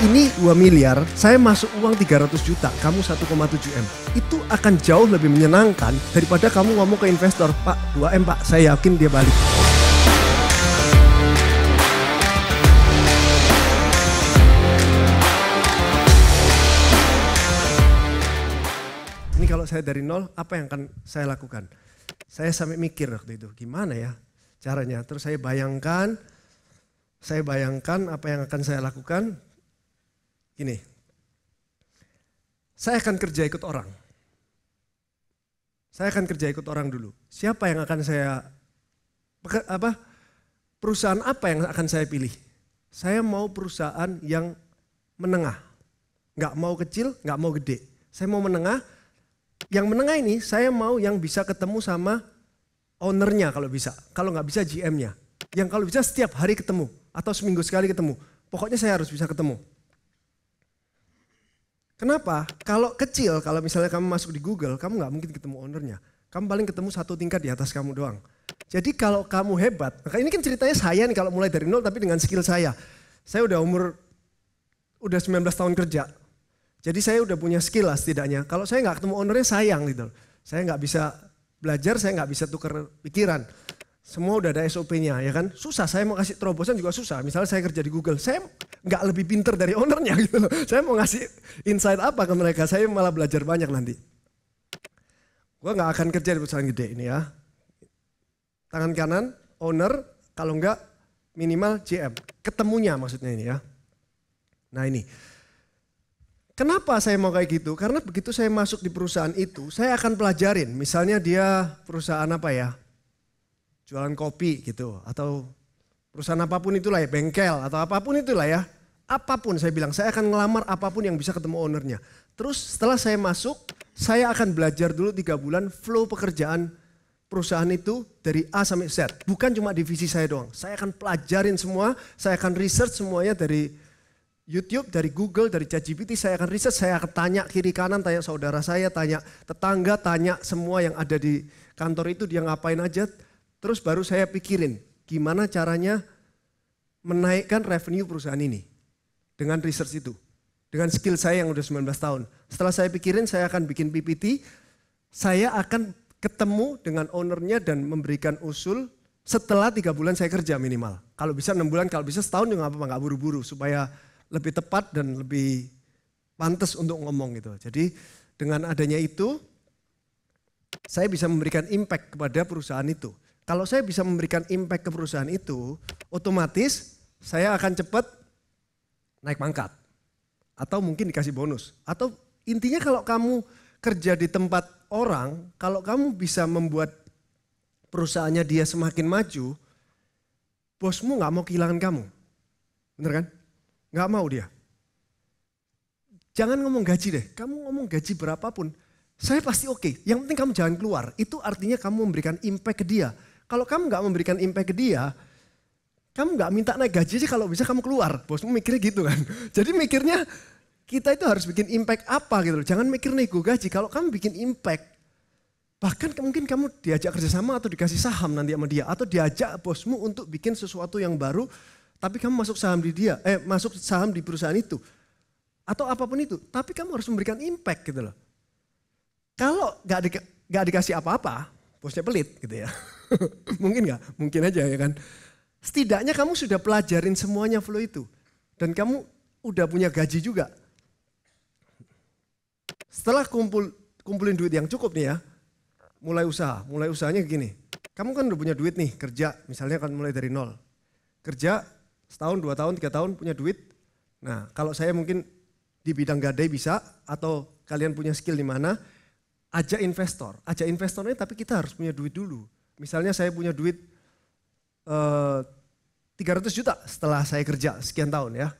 ini 2 miliar, saya masuk uang 300 juta, kamu 1,7 M. Itu akan jauh lebih menyenangkan daripada kamu ngomong ke investor, Pak 2 M Pak, saya yakin dia balik. Ini kalau saya dari nol, apa yang akan saya lakukan? Saya sampai mikir waktu itu, gimana ya caranya? Terus saya bayangkan apa yang akan saya lakukan. Gini, saya akan kerja ikut orang. Saya akan kerja ikut orang dulu. Siapa yang akan perusahaan apa yang akan saya pilih? Saya mau perusahaan yang menengah. Nggak mau kecil, nggak mau gede. Saya mau menengah. Yang menengah ini saya mau yang bisa ketemu sama ownernya kalau bisa. Kalau nggak bisa GM-nya. Yang kalau bisa setiap hari ketemu. Atau seminggu sekali ketemu. Pokoknya saya harus bisa ketemu. Kenapa? Kalau kecil, kalau misalnya kamu masuk di Google, kamu nggak mungkin ketemu ownernya. Kamu paling ketemu satu tingkat di atas kamu doang. Jadi kalau kamu hebat, maka ini kan ceritanya saya nih kalau mulai dari nol tapi dengan skill saya. Saya udah 19 tahun kerja. Jadi saya udah punya skill lah setidaknya. Kalau saya nggak ketemu ownernya sayang gitu. Saya nggak bisa belajar, saya nggak bisa tukar pikiran. Semua udah ada SOP-nya ya kan. Susah, saya mau kasih terobosan juga susah. Misalnya saya kerja di Google, saya nggak lebih pinter dari ownernya gitu loh. Saya mau ngasih insight apa ke mereka, saya malah belajar banyak nanti. Gue nggak akan kerja di perusahaan gede ini ya. Tangan kanan, owner, kalau nggak minimal GM. Ketemunya maksudnya ini ya. Nah ini. Kenapa saya mau kayak gitu? Karena begitu saya masuk di perusahaan itu, saya akan pelajarin. Misalnya dia perusahaan apa ya? Jualan kopi gitu, atau perusahaan apapun itulah ya, bengkel atau apapun itulah ya. Apapun saya bilang, saya akan ngelamar apapun yang bisa ketemu ownernya. Terus setelah saya masuk, saya akan belajar dulu 3 bulan flow pekerjaan perusahaan itu dari A sampai Z. Bukan cuma divisi saya doang, saya akan pelajarin semua, saya akan research semuanya dari YouTube, dari Google, dari ChatGPT, saya akan research, saya akan tanya kiri kanan, tanya saudara saya, tanya tetangga, tanya semua yang ada di kantor itu dia ngapain aja. Terus baru saya pikirin gimana caranya menaikkan revenue perusahaan ini dengan research itu. Dengan skill saya yang udah 19 tahun. Setelah saya pikirin saya akan bikin PPT, saya akan ketemu dengan ownernya dan memberikan usul setelah 3 bulan saya kerja minimal. Kalau bisa 6 bulan, kalau bisa setahun juga apa-apa, nggak buru-buru supaya lebih tepat dan lebih pantas untuk ngomong gitu. Jadi dengan adanya itu saya bisa memberikan impact kepada perusahaan itu. Kalau saya bisa memberikan impact ke perusahaan itu, otomatis saya akan cepat naik pangkat. Atau mungkin dikasih bonus. Atau intinya kalau kamu kerja di tempat orang, kalau kamu bisa membuat perusahaannya dia semakin maju, bosmu gak mau kehilangan kamu. Bener kan? Gak mau dia. Jangan ngomong gaji deh, kamu ngomong gaji berapapun, saya pasti oke. Yang penting kamu jangan keluar, itu artinya kamu memberikan impact ke dia. Kalau kamu nggak memberikan impact ke dia, kamu nggak minta naik gaji sih kalau bisa kamu keluar. Bosmu mikirnya gitu kan. Jadi mikirnya kita itu harus bikin impact apa gitu loh. Jangan mikir nego gaji. Kalau kamu bikin impact, bahkan mungkin kamu diajak kerjasama atau dikasih saham nanti sama dia. Atau diajak bosmu untuk bikin sesuatu yang baru, tapi kamu masuk saham di dia, masuk saham di perusahaan itu. Atau apapun itu, tapi kamu harus memberikan impact gitu loh. Kalau nggak dikasih apa-apa, bosnya pelit gitu ya. Mungkin nggak? Mungkin aja ya kan. Setidaknya kamu sudah pelajarin semuanya flow itu. Dan kamu udah punya gaji juga. Setelah kumpulin duit yang cukup nih ya, mulai usaha. Mulai usahanya gini, kamu kan udah punya duit nih kerja, misalnya kan mulai dari nol. Kerja setahun, 2 tahun, 3 tahun punya duit. Nah kalau saya mungkin di bidang gadai bisa, atau kalian punya skill di mana, ajak investornya tapi kita harus punya duit dulu. Misalnya saya punya duit 300 juta setelah saya kerja sekian tahun ya.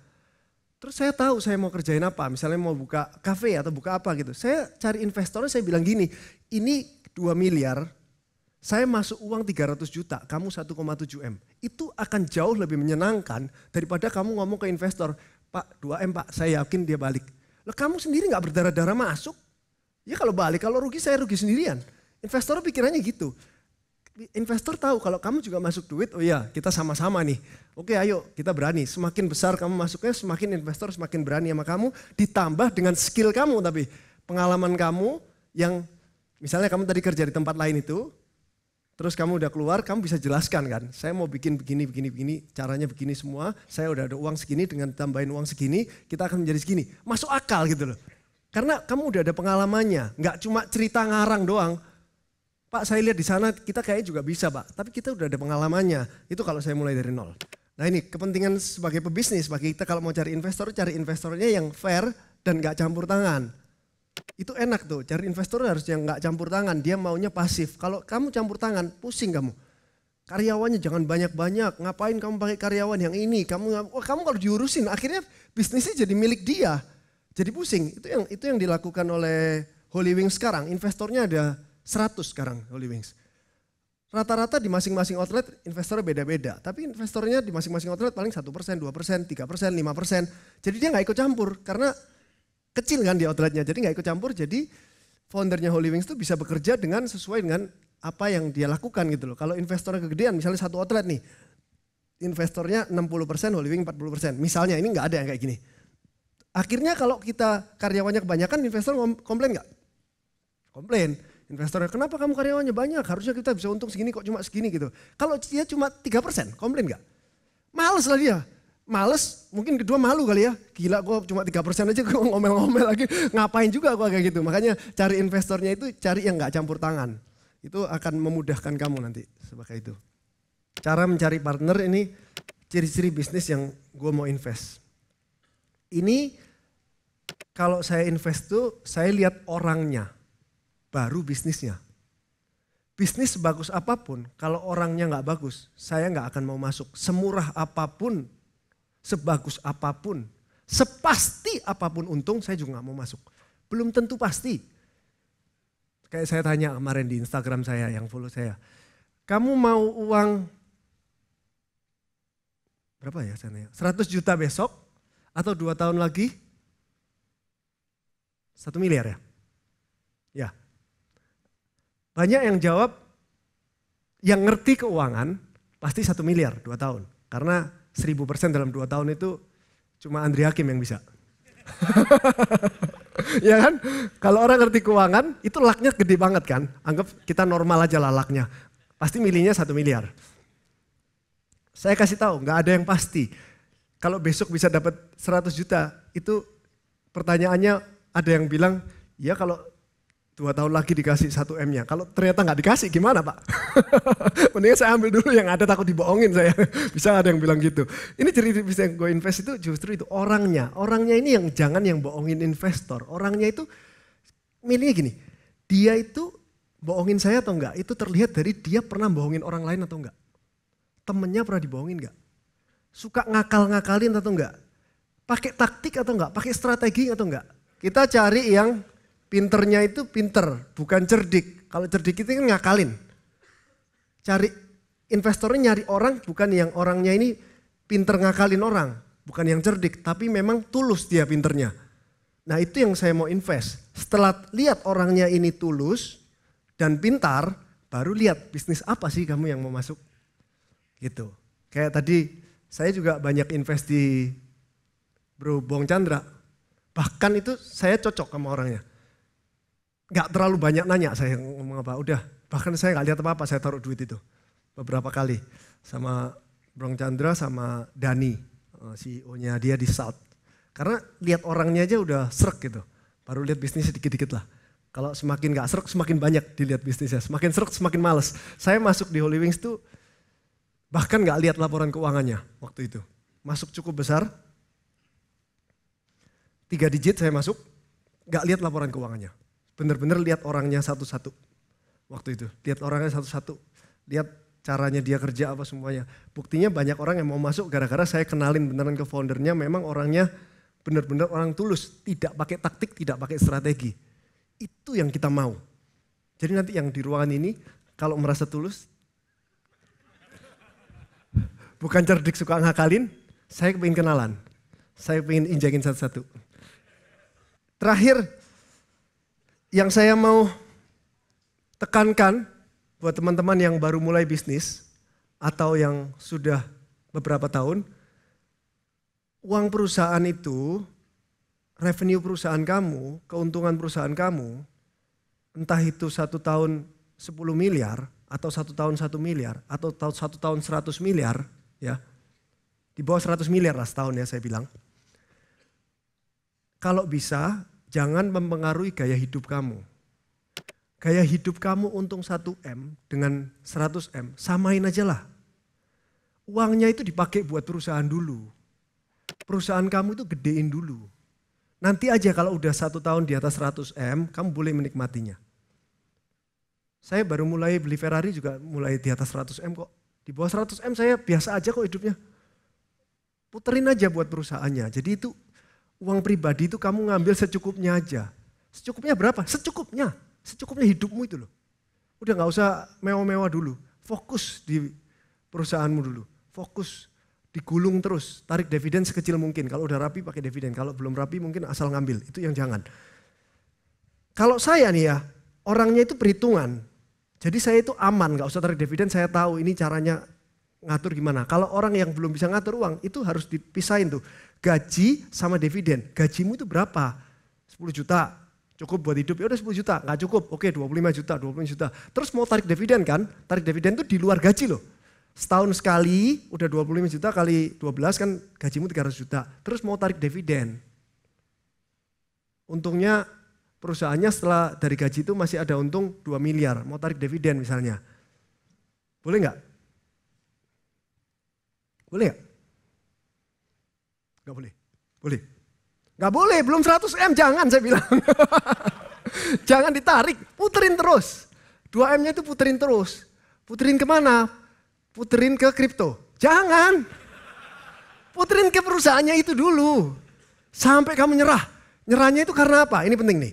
Terus saya tahu saya mau kerjain apa, misalnya mau buka kafe atau buka apa gitu. Saya cari investornya, saya bilang gini, ini 2 miliar, saya masuk uang 300 juta, kamu 1,7 M. Itu akan jauh lebih menyenangkan daripada kamu ngomong ke investor, Pak 2 M Pak, saya yakin dia balik. Loh kamu sendiri gak berdarah-darah masuk? Ya kalau balik, kalau rugi saya rugi sendirian. Investor pikirannya gitu. investor tahu kalau kamu juga masuk duit, oh iya kita sama-sama nih. Oke ayo kita berani, semakin besar kamu masuknya semakin investor semakin berani sama kamu. Ditambah dengan skill kamu tapi pengalaman kamu yang misalnya kamu tadi kerja di tempat lain itu, terus kamu udah keluar kamu bisa jelaskan kan, saya mau bikin begini, caranya begini semua, saya udah ada uang segini dengan tambahin uang segini, kita akan menjadi segini. Masuk akal gitu loh. Karena kamu udah ada pengalamannya, nggak cuma cerita ngarang doang. Pak saya lihat di sana kita kayaknya juga bisa Pak, tapi kita udah ada pengalamannya. Itu kalau saya mulai dari nol. Nah ini kepentingan sebagai pebisnis, bagi kita kalau mau cari investornya yang fair dan gak campur tangan. Itu enak tuh, cari investor harus yang gak campur tangan, dia maunya pasif. Kalau kamu campur tangan, pusing kamu. Karyawannya jangan banyak-banyak, ngapain kamu pakai karyawan yang ini, kamu kalau diurusin akhirnya bisnisnya jadi milik dia. Jadi pusing, itu yang dilakukan oleh Holy Wings sekarang, investornya ada 100 sekarang Holy Wings. Rata-rata di masing-masing outlet investornya beda-beda. Tapi investornya di masing-masing outlet paling 1%, 2%, 3%, 5%. Jadi dia gak ikut campur karena kecil kan di outletnya. Jadi gak ikut campur, jadi foundernya Holy Wings itu bisa bekerja sesuai dengan apa yang dia lakukan gitu loh. Kalau investornya kegedean, misalnya satu outlet nih. Investornya 60%, Holy Wings 40%. Misalnya ini gak ada yang kayak gini. Akhirnya kalau kita karyawannya kebanyakan, investor komplain gak? Komplain. Investornya, kenapa kamu karyawannya banyak? Harusnya kita bisa untung segini kok cuma segini gitu. Kalau dia cuma 3%, komplain gak? Males lah dia. Males, mungkin kedua malu kali ya. Gila gue cuma 3% aja gue ngomel-ngomel lagi. Ngapain juga gue kayak gitu. Makanya cari investornya itu cari yang gak campur tangan. Itu akan memudahkan kamu nanti sebagai itu. Cara mencari partner ini ciri-ciri bisnis yang gue mau invest. Ini kalau saya invest tuh saya lihat orangnya. Baru bisnisnya. Bisnis sebagus apapun, kalau orangnya nggak bagus, saya nggak akan mau masuk. Semurah apapun, sebagus apapun, sepasti apapun untung, saya juga nggak mau masuk. Belum tentu pasti. Kayak saya tanya kemarin di Instagram saya yang follow saya, kamu mau uang berapa ya saya 100 juta besok atau 2 tahun lagi 1 miliar ya? Ya. Banyak yang jawab, yang ngerti keuangan pasti 1 miliar 2 tahun. Karena 1000% dalam 2 tahun itu cuma Andri Hakim yang bisa. Ya kan? Kalau orang ngerti keuangan itu lucknya gede banget kan. Anggap kita normal aja lah lucknya. Pasti milihnya 1 miliar. Saya kasih tahu nggak ada yang pasti. Kalau besok bisa dapat 100 juta itu pertanyaannya ada yang bilang ya kalau 2 tahun lagi dikasih 1 M-nya. Kalau ternyata nggak dikasih gimana Pak? Mendingan saya ambil dulu yang ada takut dibohongin saya. Bisa ada yang bilang gitu. Ini cerita bisa yang gue invest itu justru itu orangnya. Orangnya ini yang jangan yang bohongin investor. Orangnya itu milihnya gini. Dia itu bohongin saya atau enggak? Itu terlihat dari dia pernah bohongin orang lain atau enggak. Temennya pernah dibohongin enggak? Suka ngakal-ngakalin atau enggak? Pakai taktik atau enggak? Pakai strategi atau enggak? Kita cari yang pinternya itu pinter, bukan cerdik. Kalau cerdik itu kan ngakalin. Cari investornya nyari orang bukan yang orangnya ini pinter ngakalin orang. Bukan yang cerdik, tapi memang tulus dia pinternya. Nah itu yang saya mau invest. Setelah lihat orangnya ini tulus dan pintar, baru lihat bisnis apa sih kamu yang mau masuk. Gitu. Kayak tadi saya juga banyak invest di Bro Bong Chandra. Bahkan itu saya cocok sama orangnya. Gak terlalu banyak nanya saya ngomong apa, udah bahkan saya gak lihat apa-apa, saya taruh duit itu beberapa kali sama Bro Chandra sama Dani, CEO-nya dia di South. Karena lihat orangnya aja udah srek gitu, baru lihat bisnisnya dikit-dikit lah. Kalau semakin gak srek semakin banyak dilihat bisnisnya, semakin srek semakin males. Saya masuk di Holy Wings tuh bahkan gak lihat laporan keuangannya waktu itu. Masuk cukup besar, 3 digit saya masuk, gak lihat laporan keuangannya. Bener-bener lihat orangnya satu-satu waktu itu. Lihat orangnya satu-satu. Lihat caranya dia kerja apa semuanya. Buktinya banyak orang yang mau masuk gara-gara saya kenalin beneran ke foundernya. Memang orangnya bener-bener orang tulus. Tidak pakai taktik, tidak pakai strategi. Itu yang kita mau. Jadi nanti yang di ruangan ini kalau merasa tulus. Bukan cerdik suka ngakalin. Saya pengen kenalan. Saya pengen injakin satu-satu. Terakhir. Yang saya mau tekankan buat teman-teman yang baru mulai bisnis atau yang sudah beberapa tahun, uang perusahaan itu, revenue perusahaan kamu, keuntungan perusahaan kamu, entah itu 1 tahun 10 miliar, atau 1 tahun 1 miliar, atau 1 tahun 100 miliar, ya, di bawah 100 miliar lah setahun ya saya bilang. Kalau bisa, jangan mempengaruhi gaya hidup kamu. Gaya hidup kamu untung 1M dengan 100M, samain aja lah. Uangnya itu dipakai buat perusahaan dulu. Perusahaan kamu itu gedein dulu. Nanti aja kalau udah 1 tahun di atas 100M, kamu boleh menikmatinya. Saya baru mulai beli Ferrari juga mulai di atas 100M kok. Di bawah 100M saya biasa aja kok hidupnya. Puterin aja buat perusahaannya. Jadi itu uang pribadi itu kamu ngambil secukupnya aja. Secukupnya berapa? Secukupnya. Secukupnya hidupmu itu loh. Udah gak usah mewah-mewah dulu. Fokus di perusahaanmu dulu. Fokus, digulung terus. Tarik dividen sekecil mungkin. Kalau udah rapi pakai dividen. Kalau belum rapi mungkin asal ngambil. Itu yang jangan. Kalau saya nih ya, orangnya itu perhitungan. Jadi saya itu aman, gak usah tarik dividen. Saya tahu ini caranya ngatur gimana. Kalau orang yang belum bisa ngatur uang, itu harus dipisahin tuh. Gaji sama dividen. Gajimu itu berapa? 10 juta. Cukup buat hidup, ya udah 10 juta, nggak cukup, oke 25 juta, 25 juta. Terus mau tarik dividen kan, tarik dividen itu di luar gaji loh. Setahun sekali, udah 25 juta kali 12 kan gajimu 300 juta. Terus mau tarik dividen. Untungnya perusahaannya setelah dari gaji itu masih ada untung 2 miliar, mau tarik dividen misalnya. Boleh nggak? Boleh nggak? Nggak boleh, boleh. Gak boleh, belum 100M, jangan saya bilang. Jangan ditarik, puterin terus. 2M-nya itu puterin terus. Puterin kemana? Puterin ke kripto. Jangan. Puterin ke perusahaannya itu dulu. Sampai kamu nyerah. Nyerahnya itu karena apa? Ini penting nih.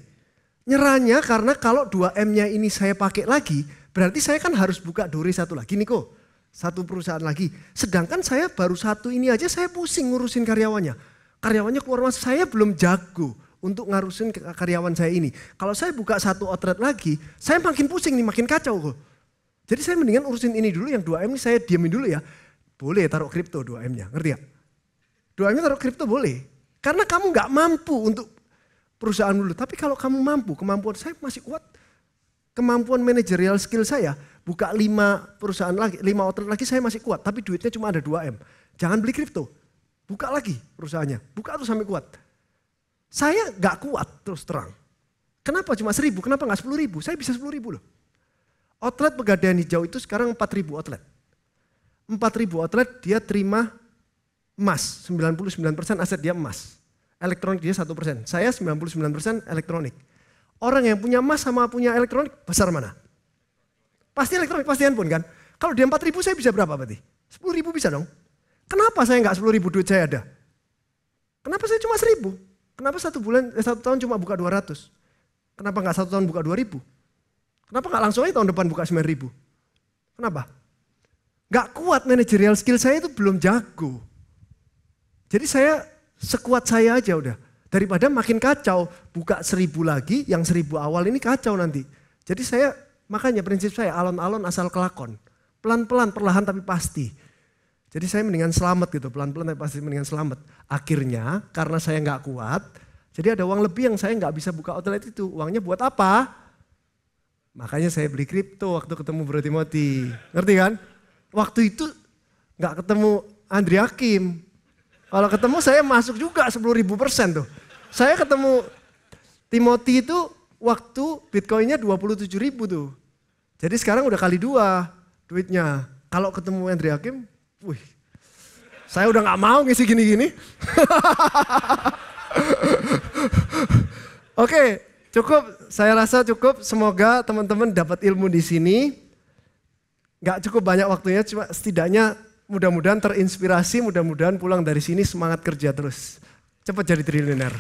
Nyerahnya karena kalau 2M-nya ini saya pakai lagi, berarti saya kan harus buka duri satu lagi nih kok. Satu perusahaan lagi. Sedangkan saya baru satu ini aja saya pusing ngurusin karyawannya. Karyawannya keluar masuk, saya belum jago untuk ngarusin karyawan saya ini. Kalau saya buka satu outlet lagi, saya makin pusing nih, makin kacau kok. Jadi saya mendingan urusin ini dulu, yang 2M ini saya diamin dulu ya. Boleh taruh kripto 2M-nya, ngerti ya? 2M-nya taruh kripto boleh. Karena kamu gak mampu untuk perusahaan dulu. Tapi kalau kamu mampu, kemampuan saya masih kuat. Kemampuan managerial skill saya, buka 5 perusahaan lagi, 5 outlet lagi saya masih kuat. Tapi duitnya cuma ada 2M. Jangan beli kripto. Buka lagi perusahaannya, buka tuh sampai kuat. Saya gak kuat terus terang. Kenapa cuma 1.000, kenapa gak 10.000? Saya bisa 10.000 loh. Outlet Pegadaian Hijau itu sekarang 4.000 outlet. 4.000 outlet dia terima emas, 99% aset dia emas. Elektronik dia 1%, saya 99% elektronik. Orang yang punya emas sama punya elektronik besar mana? Pasti elektronik, pasti handphone kan? Kalau dia 4.000 saya bisa berapa berarti? 10.000 bisa dong. Kenapa saya nggak 10.000 duit saya ada? Kenapa saya cuma 1.000? Kenapa 1 tahun cuma buka 200? Kenapa nggak 1 tahun buka 2.000? Kenapa nggak langsung aja tahun depan buka 9.000? Kenapa? Nggak kuat managerial skill saya itu belum jago. Jadi saya sekuat saya aja udah. Daripada makin kacau, buka 1.000 lagi, yang 1.000 awal ini kacau nanti. Jadi saya, makanya prinsip saya alon-alon asal kelakon. Pelan-pelan, perlahan tapi pasti. Jadi saya mendingan selamat gitu, pelan-pelan tapi pasti mendingan selamat. Akhirnya karena saya nggak kuat, jadi ada uang lebih yang saya nggak bisa buka outlet itu. Uangnya buat apa? Makanya saya beli kripto waktu ketemu Bro Timothy. Ngerti kan? Waktu itu nggak ketemu Andri Hakim. Kalau ketemu saya masuk juga 10.000% tuh. Saya ketemu Timothy itu waktu Bitcoinnya 27.000 tuh. Jadi sekarang udah kali 2 duitnya. Kalau ketemu Andri Hakim, wih, saya udah gak mau ngisi gini-gini. Oke, cukup. Saya rasa cukup. Semoga teman-teman dapat ilmu di sini. Gak cukup banyak waktunya, cuma setidaknya mudah-mudahan terinspirasi, mudah-mudahan pulang dari sini semangat kerja terus. Cepat jadi triliuner.